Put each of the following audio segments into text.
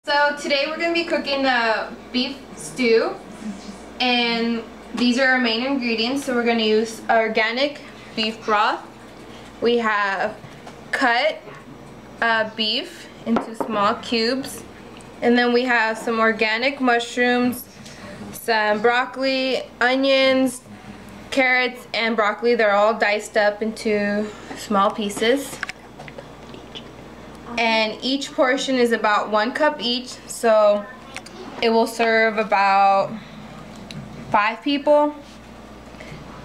So today we're going to be cooking the beef stew, and these are our main ingredients. So we're going to use organic beef broth. We have cut beef into small cubes, and then we have some organic mushrooms, some broccoli, onions, carrots, and broccoli. They're all diced up into small pieces. And each portion is about 1 cup each, so it will serve about 5 people.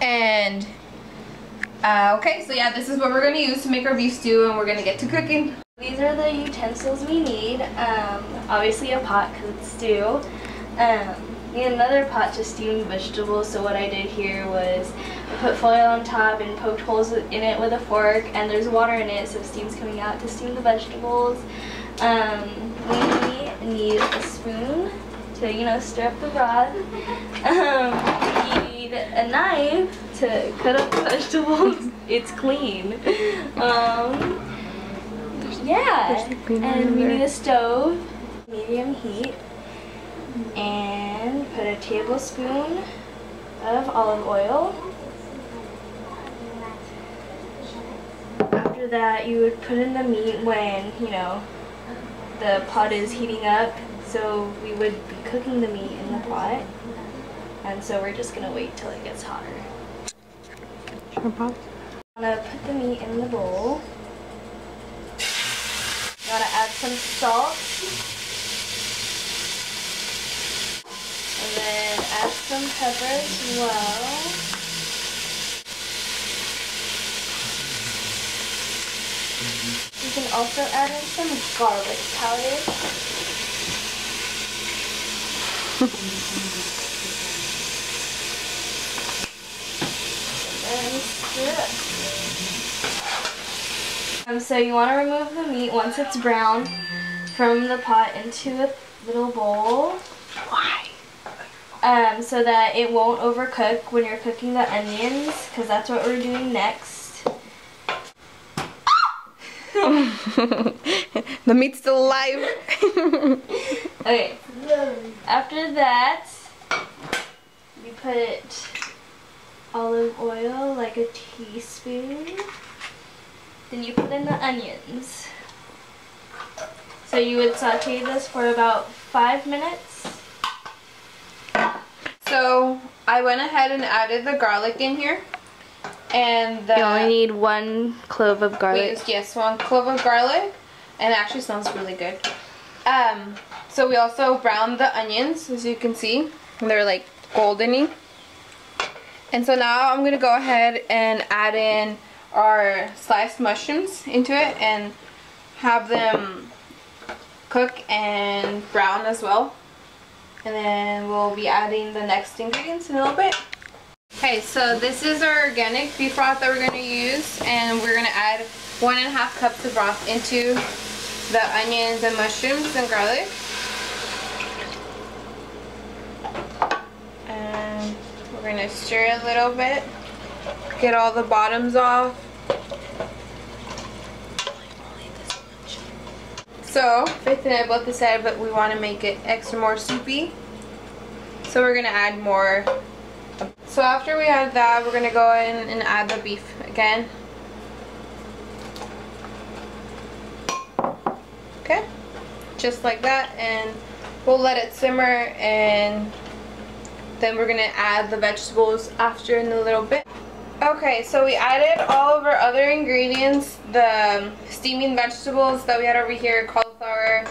And okay, so yeah, this is what we're going to use to make our beef stew, and we're going to get to cooking. These are the utensils we need. Obviously a pot because it's stew. We need another pot to steam vegetables, so what I did here was I put foil on top and poked holes in it with a fork, and there's water in it so steam's coming out to steam the vegetables. We need a spoon to, stir up the broth. We need a knife to cut up the vegetables. It's clean. Yeah, and we need a stove, medium heat. And put a tablespoon of olive oil. After that, you would put in the meat when, the pot is heating up. So we would be cooking the meat in the pot. And so we're just going to wait till it gets hotter. I'm going to put the meat in the bowl. I'm going to add some salt. And then add some pepper as well. You can also add in some garlic powder. And stir it. So you want to remove the meat once it's brown from the pot into a little bowl. Why? So that it won't overcook when you're cooking the onions, because that's what we're doing next. The meat's still alive. Okay, after that, you put olive oil, like a teaspoon. Then you put in the onions. So you would saute this for about 5 minutes. So I went ahead and added the garlic in here, and you only need 1 clove of garlic. We used, yes, 1 clove of garlic, and it actually smells really good. So we also browned the onions, as you can see, and they're like goldeny. And so now I'm gonna go ahead and add in our sliced mushrooms into it and have them cook and brown as well. And then we'll be adding the next ingredients in a little bit. Okay, so this is our organic beef broth that we're going to use, and we're going to add 1.5 cups of broth into the onions and mushrooms and garlic. And we're going to stir it a little bit, get all the bottoms off. So, Faith and I both decided that we want to make it extra more soupy. So we're going to add more. So after we add that, we're going to go in and add the beef again. Okay, just like that, and we'll let it simmer, and then we're going to add the vegetables after in a little bit. Okay, so we added all of our other ingredients, the steaming vegetables that we had over here, cauliflower,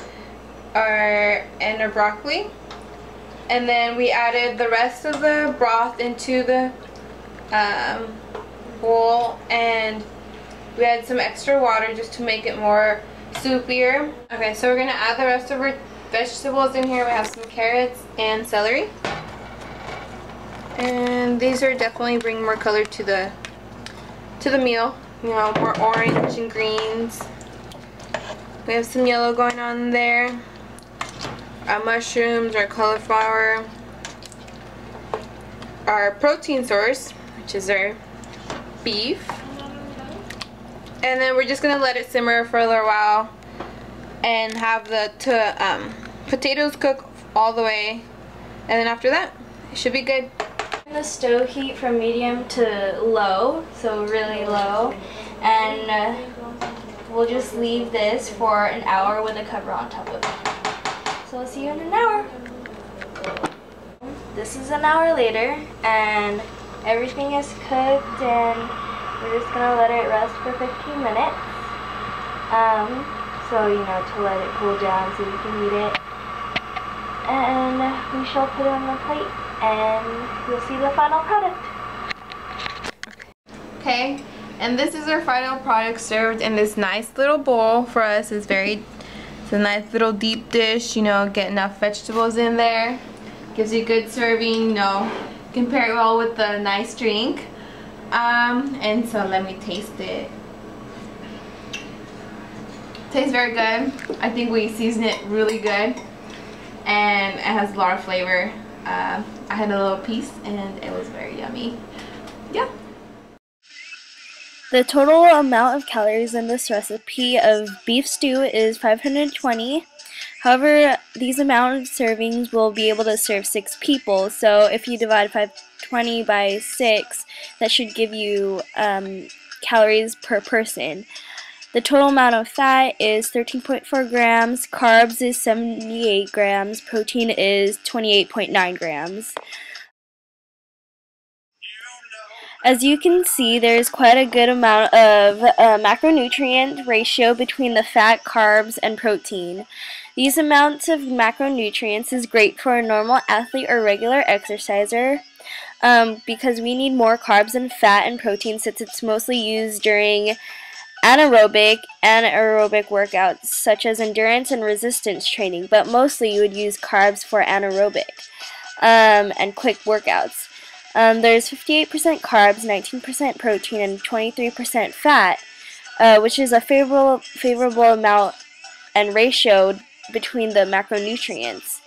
and our broccoli. And then we added the rest of the broth into the bowl, and we added some extra water just to make it more soupier. Okay, so we're going to add the rest of our vegetables in here. We have some carrots and celery. And these are definitely bring more color to the meal. More orange and greens. We have some yellow going on there. Our mushrooms, our cauliflower, our protein source, which is our beef. And then we're just gonna let it simmer for a little while and have the potatoes cook all the way, and then after that, it should be good. The stove heat from medium to low, so really low, and we'll just leave this for an hour with a cover on top of it. So we'll see you in an hour. This is an hour later, and everything is cooked, and we're just gonna let it rest for 15 minutes. So you know, to let it cool down so we can eat it. And we shall put it on the plate, and you'll see the final product. Okay, and this is our final product served in this nice little bowl for us. It's a nice little deep dish, you know, get enough vegetables in there. Gives you a good serving, you know, can pair it well with the nice drink. And so let me taste it. Tastes very good. I think we seasoned it really good, and it has a lot of flavor. I had a little piece and it was very yummy. Yeah. The total amount of calories in this recipe of beef stew is 520. However, these amount of servings will be able to serve 6 people. So if you divide 520 by 6, that should give you calories per person. The total amount of fat is 13.4 grams, carbs is 78 grams, protein is 28.9 grams. As you can see, there's quite a good amount of macronutrient ratio between the fat, carbs, and protein. These amounts of macronutrients is great for a normal athlete or regular exerciser because we need more carbs and fat and protein since it's mostly used during anaerobic and aerobic workouts such as endurance and resistance training, but mostly you would use carbs for anaerobic and quick workouts. There's 58% carbs, 19% protein, and 23% fat, which is a favorable amount and ratio between the macronutrients.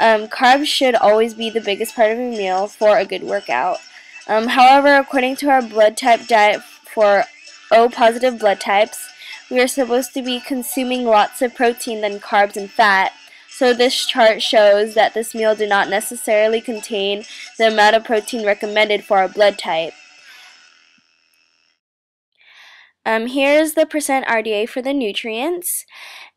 Carbs should always be the biggest part of a meal for a good workout. However, according to our blood type diet for O-positive blood types, we are supposed to be consuming lots of protein than carbs and fat. So this chart shows that this meal did not necessarily contain the amount of protein recommended for our blood type. Here's the percent RDA for the nutrients.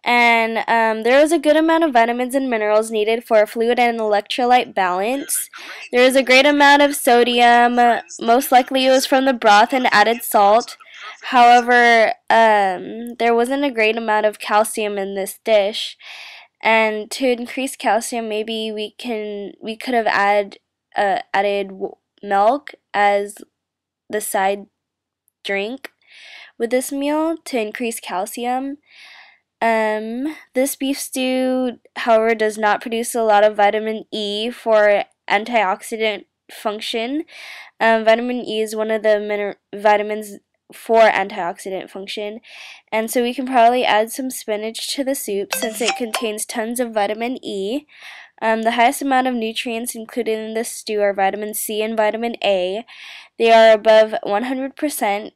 And there is a good amount of vitamins and minerals needed for a fluid and electrolyte balance. There is a great amount of sodium, most likely it was from the broth and added salt. However, there wasn't a great amount of calcium in this dish. And to increase calcium, maybe we could have added milk as the side drink with this meal to increase calcium. This beef stew, however, does not produce a lot of vitamin E for antioxidant function. Vitamin E is one of the vitamins for antioxidant function, and so we can probably add some spinach to the soup since it contains tons of vitamin E. The highest amount of nutrients included in this stew are vitamin C and vitamin A. They are above 100%.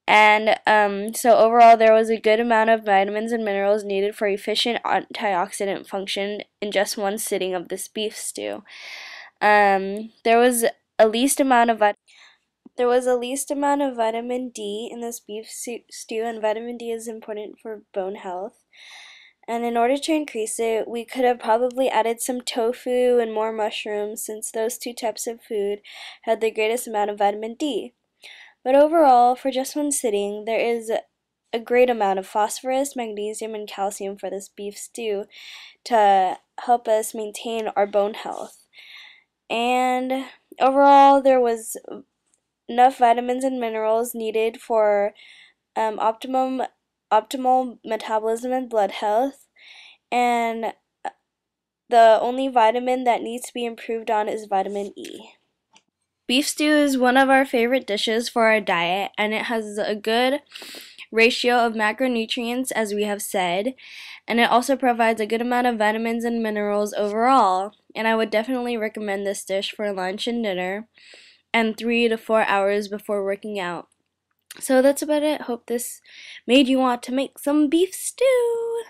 And so overall there was a good amount of vitamins and minerals needed for efficient antioxidant function in just one sitting of this beef stew. There was a least amount of vitamin D in this beef stew, and vitamin D is important for bone health. And in order to increase it, we could have probably added some tofu and more mushrooms since those two types of food had the greatest amount of vitamin D. But overall, for just one sitting, there is a great amount of phosphorus, magnesium, and calcium for this beef stew to help us maintain our bone health. And overall, there was enough vitamins and minerals needed for optimal metabolism and blood health. And the only vitamin that needs to be improved on is vitamin E. Beef stew is one of our favorite dishes for our diet, and it has a good ratio of macronutrients, as we have said, and it also provides a good amount of vitamins and minerals overall, and I would definitely recommend this dish for lunch and dinner and 3 to 4 hours before working out. So that's about it. Hope this made you want to make some beef stew.